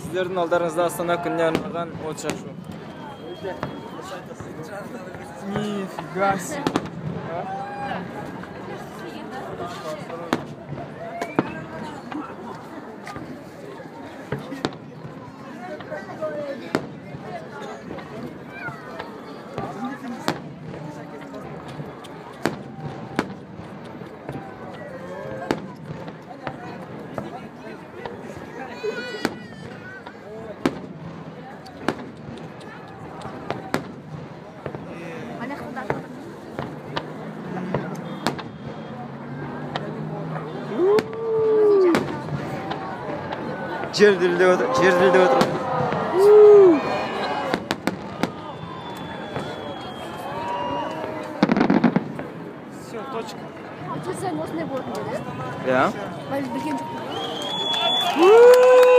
Сіздердің алдарыңызда Астана күніне арналған от шашу. Нифига себе. Жер дірілдеп отыр. Все, точка. Осындай болатын деді. Иә. Білген жоқпын.